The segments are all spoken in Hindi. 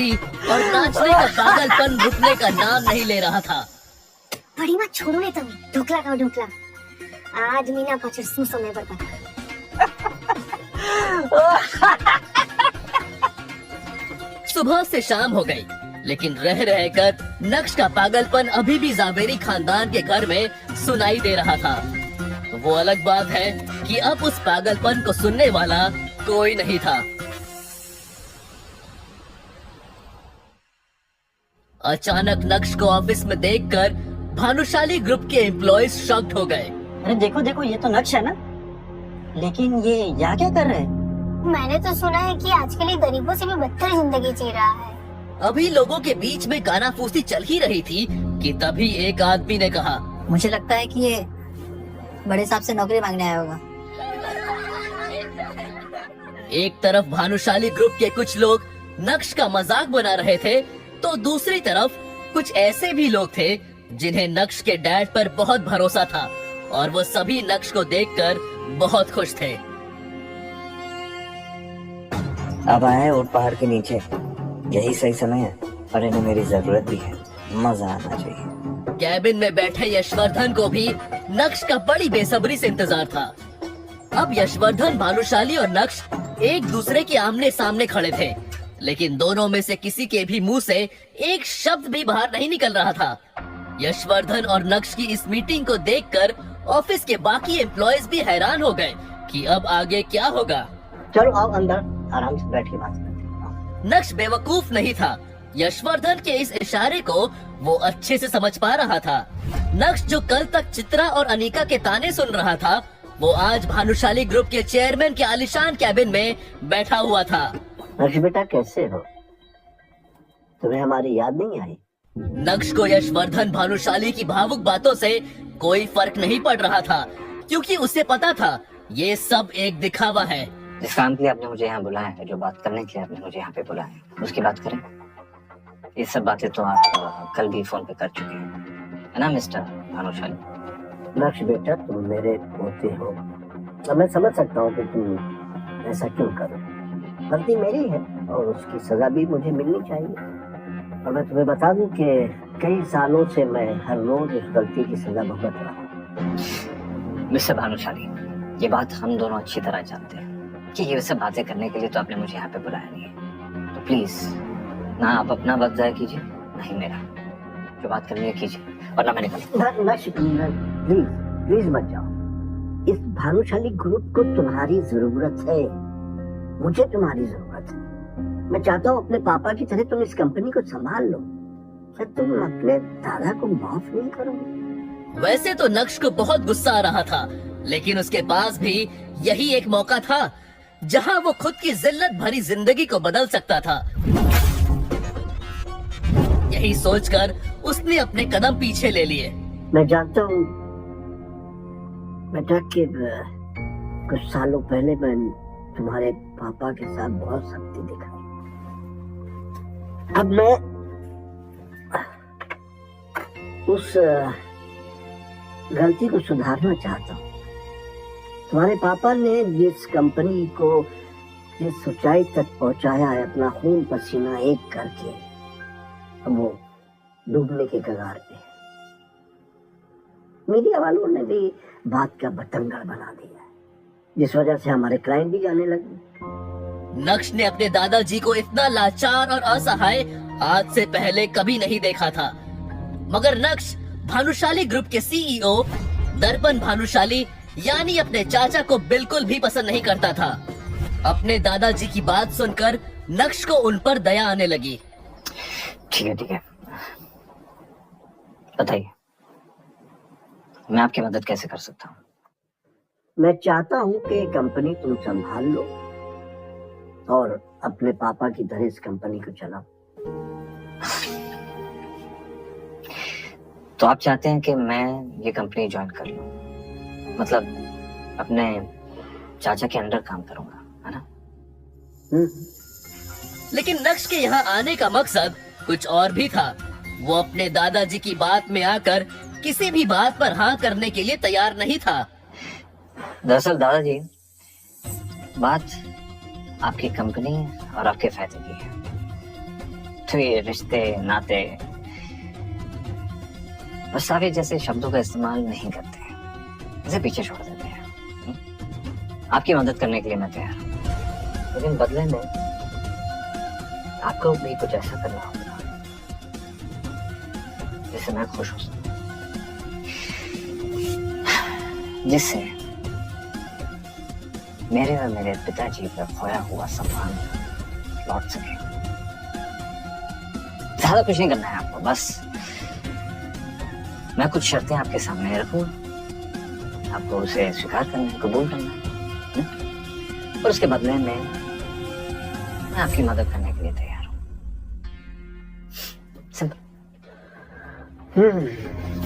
थी और नाचने का पागलपन रुकने का नाम नहीं ले रहा था। बड़ी माँ छोड़ो ने तमे ढोकला खाओ ढोकला। आज मीना पाछળ શું સમય બરબાદ सुबह से शाम हो गई, लेकिन रह रहकर नक्श का पागलपन अभी भी जावेरी खानदान के घर में सुनाई दे रहा था। वो अलग बात है कि अब उस पागलपन को सुनने वाला कोई नहीं था। अचानक नक्श को ऑफिस में देखकर भानुशाली ग्रुप के एम्प्लॉयज शॉक्ड हो गए। अरे देखो देखो, ये तो नक्श है ना, लेकिन ये यहाँ क्या कर रहे हैं? मैंने तो सुना है कि आजकल ये गरीबों से भी बदतर जिंदगी जी रहा है। अभी लोगों के बीच में कानाफूसी चल ही रही थी कि तभी एक आदमी ने कहा, मुझे लगता है कि ये बड़े साहब से नौकरी मांगने आया होगा। एक तरफ भानुशाली ग्रुप के कुछ लोग नक्श का मजाक बना रहे थे, तो दूसरी तरफ कुछ ऐसे भी लोग थे जिन्हें नक्श के डैड पर बहुत भरोसा था और वो सभी नक्श को देखकर बहुत खुश थे। अब आए ऊंट पहाड़ के नीचे, यही सही समय है और इन्हें मेरी जरूरत भी है। मजा आना चाहिए। कैबिन में बैठे यशवर्धन को भी नक्श का बड़ी बेसब्री से इंतजार था। अब यशवर्धन, भानुशाली और नक्श एक दूसरे के आमने सामने खड़े थे, लेकिन दोनों में से किसी के भी मुंह से एक शब्द भी बाहर नहीं निकल रहा था। यशवर्धन और नक्श की इस मीटिंग को देखकर ऑफिस के बाकी एम्प्लॉयज भी हैरान हो गए कि अब आगे क्या होगा। चलो आओ अंदर, आराम से बैठ के बात करते हैं। नक्श बेवकूफ नहीं था। यशवर्धन के इस इशारे को वो अच्छे से समझ पा रहा था। नक्श जो कल तक चित्रा और अनीका के ताने सुन रहा था, वो आज भानुशाली ग्रुप के चेयरमैन के आलीशान कैबिन में बैठा हुआ था। नक्श बेटा कैसे हो? तुम्हें हमारी याद नहीं आई? नक्श को यशवर्धन, भानुशाली की भावुक बातों से कोई फर्क नहीं पड़ रहा था, क्योंकि उसे पता था ये सब एक दिखावा है। जिस काम के लिए आपने मुझे यहाँ बुलाया है, जो बात करने के लिए आपने मुझे यहाँ पे बुलाया है, उसकी बात करें। ये सब बातें तो आप कल भी फोन पे कर चुके हैं, है ना मिस्टर भानुशाली? नक्श बेटा, तुम मेरे पोते हो, अब मैं समझ सकता हूँ कि तुम ऐसा क्यों करो। गलती मेरी है और उसकी सजा भी मुझे मिलनी चाहिए। और मैं तुम्हें बता दूं कि कई सालों से मैं हर रोज उस गलती की सजा भुगत रहा हूँ। मिस्टर भानुशाली, ये बात हम दोनों अच्छी तरह जानते हैं कि ये सब बातें करने के लिए तो आपने मुझे यहाँ पे बुलाया नहीं है। तो प्लीज ना आप अपना वक्त जाया कीजिए, ना ही मेरा। जो बात करनी है कीजिए, वरना मैं निकलूं। नक्श प्लीज प्लीज मत जाओ। इस भानुशाली ग्रुप को तुम्हारी जरूरत है, मुझे तुम्हारी जरूरत है। मैं चाहता हूँ अपने पापा की तरह तुम इस कंपनी को संभाल लो। क्या तुम अपने दादा को माफ नहीं करोगे? वैसे तो नक्श को बहुत गुस्सा आ रहा था, लेकिन उसके पास भी यही एक मौका था जहां वो खुद की जिल्लत भरी जिंदगी को बदल सकता था। यही सोचकर उसने अपने कदम पीछे ले लिए। मैं जानता हूँ बेटा कि कुछ सालों पहले मैं तुम्हारे पापा के साथ बहुत सख्ती दिखाई। अब मैं उस गलती को सुधारना चाहता हूँ। तुम्हारे पापा ने जिस कंपनी को जिस ऊंचाई तक पहुंचाया है अपना खून पसीना एक करके, अब वो डूबने के कगार पे। मीडिया वालों ने भी बात का बतंगड़ बना दिया है, जिस वजह से हमारे क्लाइंट भी जाने लगे। नक्श ने अपने दादाजी को इतना लाचार और असहाय आज से पहले कभी नहीं देखा था। मगर नक्श भानुशाली ग्रुप के सीईओ दर्पण भानुशाली यानी अपने चाचा को बिल्कुल भी पसंद नहीं करता था। अपने दादाजी की बात सुनकर नक्श को उन पर दया आने लगी। ठीक है, बताइए मैं आपकी मदद कैसे कर सकता हूँ? मैं चाहता हूँ कि कंपनी तुम संभाल लो और अपने पापा की तरह इस कंपनी को चलाओ। तो आप चाहते हैं कि मैं ये कंपनी ज्वाइन कर लूं, मतलब अपने चाचा के अंडर काम करूंगा, है ना? लेकिन नक्श के यहाँ आने का मकसद कुछ और भी था। वो अपने दादाजी की बात में आकर किसी भी बात पर हाँ करने के लिए तैयार नहीं था। दरअसल दादाजी, बात आपकी कंपनी और आपके फायदे की है। तो ये रिश्ते नाते पछतावे जैसे शब्दों का इस्तेमाल नहीं करते हैं, इसे पीछे छोड़ देते हैं। आपकी मदद करने के लिए मैं तैयार हूं, लेकिन बदले में आपको भी कुछ ऐसा करना होगा जिससे मैं खुश हो सकूं, जिससे मेरे और मेरे पिताजी का खोया हुआ सम्मान लौट सके। ज्यादा कुछ नहीं करना है आपको, बस मैं कुछ शर्तें आपके सामने रखूंगा, आपको उसे स्वीकार करना है, कबूल करना है, और उसके बदले में मैं आपकी मदद करने के लिए तैयार हूं। सिंपल।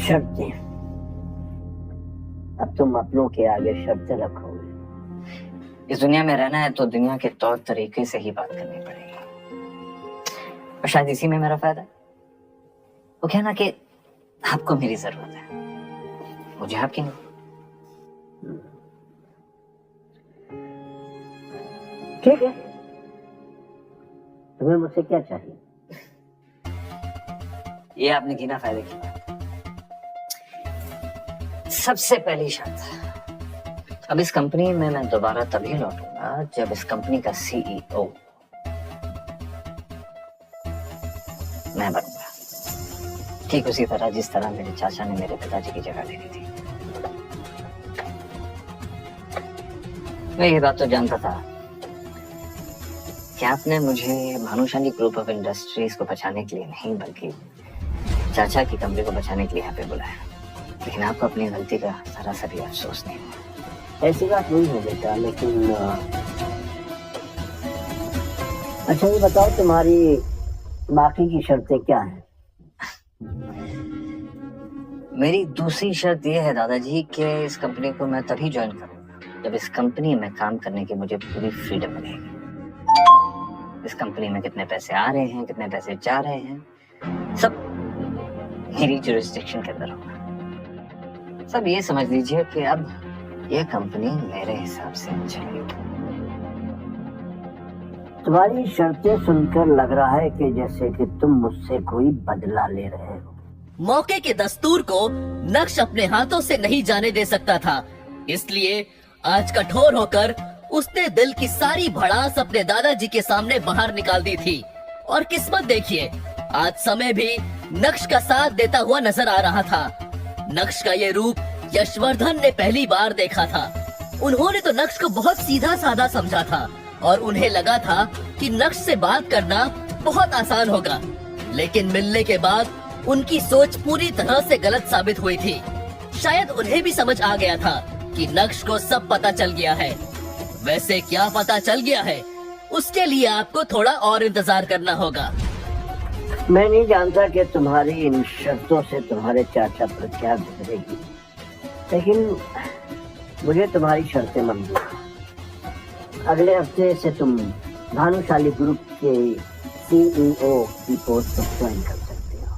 शर्तें। अब तुम अपनों के आगे शर्तें रखोगे। इस दुनिया में रहना है तो दुनिया के तौर तरीके से ही बात करनी पड़ेगी, और शायद इसी में मेरा फायदा है। वो कहना कि आपको मेरी जरूरत है, मुझे आपकी नहीं। ठीक है, तुम्हें मुझसे क्या चाहिए? ये आपने गिना फायदे की बात। सबसे पहली शर्त, अब इस कंपनी में मैं दोबारा तभी लौटूंगा जब इस कंपनी का सीईओ मैं बनूंगा, ठीक उसी तरह जिस तरह मेरे चाचा ने मेरे पिताजी की जगह ले ली थी। मैं ये बात तो जानता था कि आपने मुझे भानुशाली ग्रुप ऑफ इंडस्ट्रीज को बचाने के लिए नहीं, बल्कि चाचा की कंपनी को बचाने के लिए यहाँ पे बुलाया, लेकिन आपको अपनी गलती का जरा सा भी अफसोस नहीं हुआ। ऐसी बात नहीं है बेटा, लेकिन अच्छा ये बताओ तुम्हारी बाकी की शर्तें क्या हैं? मेरी दूसरी शर्त यह है दादाजी कि इस कंपनी को मैं तभी ज्वाइन करूंगा जब इस कंपनी में काम करने की मुझे पूरी फ्रीडम मिलेगी। इस कंपनी में कितने पैसे आ रहे हैं, कितने पैसे जा रहे हैं, सब मेरी जुरिस्डिक्शन के अंदर होगा। सब ये समझ लीजिए कि अब ये कंपनी मेरे हिसाब से चलेगी। तुम्हारी शर्तें सुनकर लग रहा है कि जैसे कि तुम मुझसे कोई बदला ले रहे हो। मौके के दस्तूर को नक्श अपने हाथों से नहीं जाने दे सकता था, इसलिए आज कठोर होकर उसने दिल की सारी भड़ास अपने दादाजी के सामने बाहर निकाल दी थी। और किस्मत देखिए, आज समय भी नक्श का साथ देता हुआ नजर आ रहा था। नक्श का ये रूप यशवर्धन ने पहली बार देखा था। उन्होंने तो नक्श को बहुत सीधा साधा समझा था और उन्हें लगा था कि नक्श से बात करना बहुत आसान होगा, लेकिन मिलने के बाद उनकी सोच पूरी तरह से गलत साबित हुई थी। शायद उन्हें भी समझ आ गया था कि नक्श को सब पता चल गया है। वैसे क्या पता चल गया है, उसके लिए आपको थोड़ा और इंतजार करना होगा। मैं नहीं जानता कि तुम्हारी इन शर्तों से तुम्हारे चाचा पर क्या गुजरेगी, लेकिन मुझे तुम्हारी शर्तें मंजूर हैं। अगले हफ्ते से तुम भानुशाली ग्रुप के सीईओ की पोस्ट पर ज्वाइन कर सकते हो।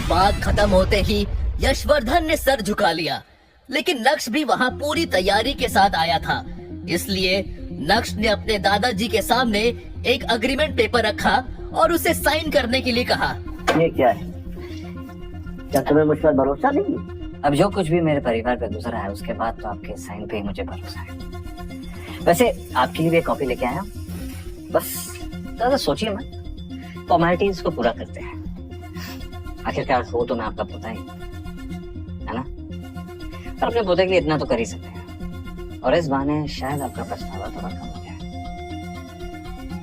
बात खत्म होते ही यशवर्धन ने सर झुका लिया, लेकिन नक्श भी वहाँ पूरी तैयारी के साथ आया था। इसलिए नक्श ने अपने दादाजी के सामने एक अग्रीमेंट पेपर रखा और उसे साइन करने के लिए कहा। ये क्या है? क्या तुम्हें मुझ पर भरोसा नहीं है? अब जो कुछ भी मेरे परिवार पे गुजरा है उसके बाद तो आपके साइन पे ही मुझे भरोसा है। वैसे आपके लिए कॉपी लेके आया, बस ज्यादा सोचिए मत, फॉर्मेलिटीज को पूरा करते हैं। आखिरकार हो तो मैं आपका पोता ही, है ना? पर अपने पोते के लिए इतना तो कर ही सकते हैं, और इस बहाने शायद आपका पछतावा थोड़ा कम हो जाए।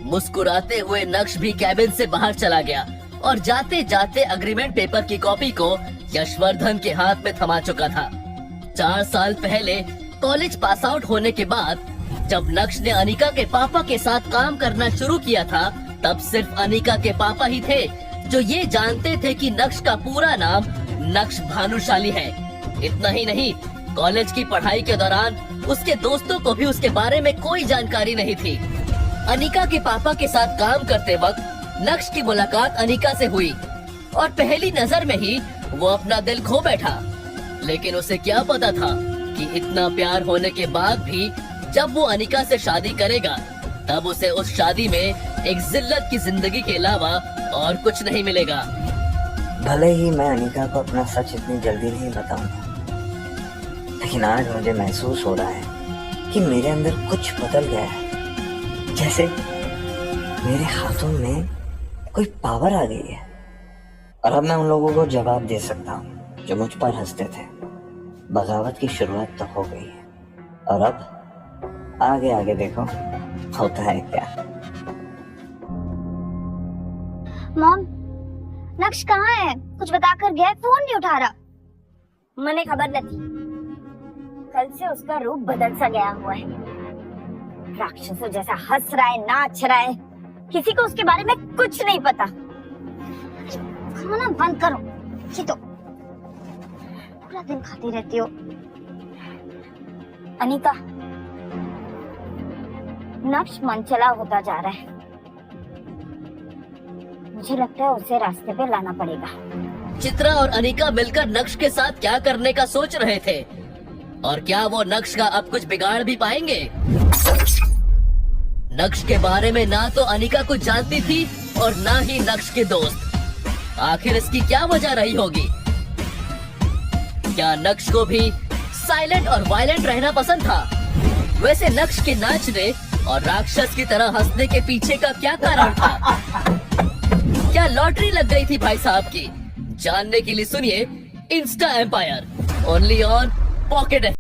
मुस्कुराते हुए नक्श भी कैबिन से बाहर चला गया और जाते जाते अग्रीमेंट पेपर की कॉपी को यशवर्धन के हाथ में थमा चुका था। 4 साल पहले कॉलेज पास आउट होने के बाद जब नक्श ने अनिका के पापा के साथ काम करना शुरू किया था, तब सिर्फ अनिका के पापा ही थे जो ये जानते थे कि नक्श का पूरा नाम नक्श भानुशाली है। इतना ही नहीं, कॉलेज की पढ़ाई के दौरान उसके दोस्तों को भी उसके बारे में कोई जानकारी नहीं थी। अनिका के पापा के साथ काम करते वक्त नक्श की मुलाकात अनिका से हुई और पहली नजर में ही वो अपना दिल खो बैठा। लेकिन उसे क्या पता था कि इतना प्यार होने के बाद भी जब वो अनिका से शादी करेगा तब उसे उस शादी में एक जिल्लत की जिंदगी के अलावा और कुछ नहीं मिलेगा। भले ही मैं अनिका को अपना सच इतनी जल्दी नहीं बताऊंगा, लेकिन आज मुझे महसूस हो रहा है कि मेरे अंदर कुछ बदल गया है। जैसे मेरे हाथों में कोई पावर आ गई है और अब मैं उन लोगों को जवाब दे सकता हूँ जो मुझ पर हंसते थे। बगावत की शुरुआत तो हो गई है और अब आगे आगे देखो होता है क्या। मॉम, नक्श कहाँ है? कुछ बताकर गया है? फोन नहीं उठा रहा। मने खबर न थी, कल से उसका रूप बदल सा गया हुआ है। राक्षसों जैसा हंस रहा है, नाच रहा है, किसी को उसके बारे में कुछ नहीं पता। खाना बंद करो, ये तो पूरा दिन खाती रहती हो। अनिका, नक्श मनचला होता जा रहा है। मुझे लगता है उसे रास्ते पे लाना पड़ेगा। चित्रा और अनिका मिलकर नक्श के साथ क्या करने का सोच रहे थे और क्या वो नक्श का अब कुछ बिगाड़ भी पाएंगे? नक्श के बारे में ना तो अनिका कुछ जानती थी और ना ही नक्श के दोस्त। आखिर इसकी क्या वजह रही होगी? क्या नक्श को भी साइलेंट और वायलेंट रहना पसंद था? वैसे नक्श के नाचने और राक्षस की तरह हंसने के पीछे का क्या कारण था? क्या लॉटरी लग गई थी भाई साहब की? जानने के लिए सुनिए Insta Empire, only on pocket.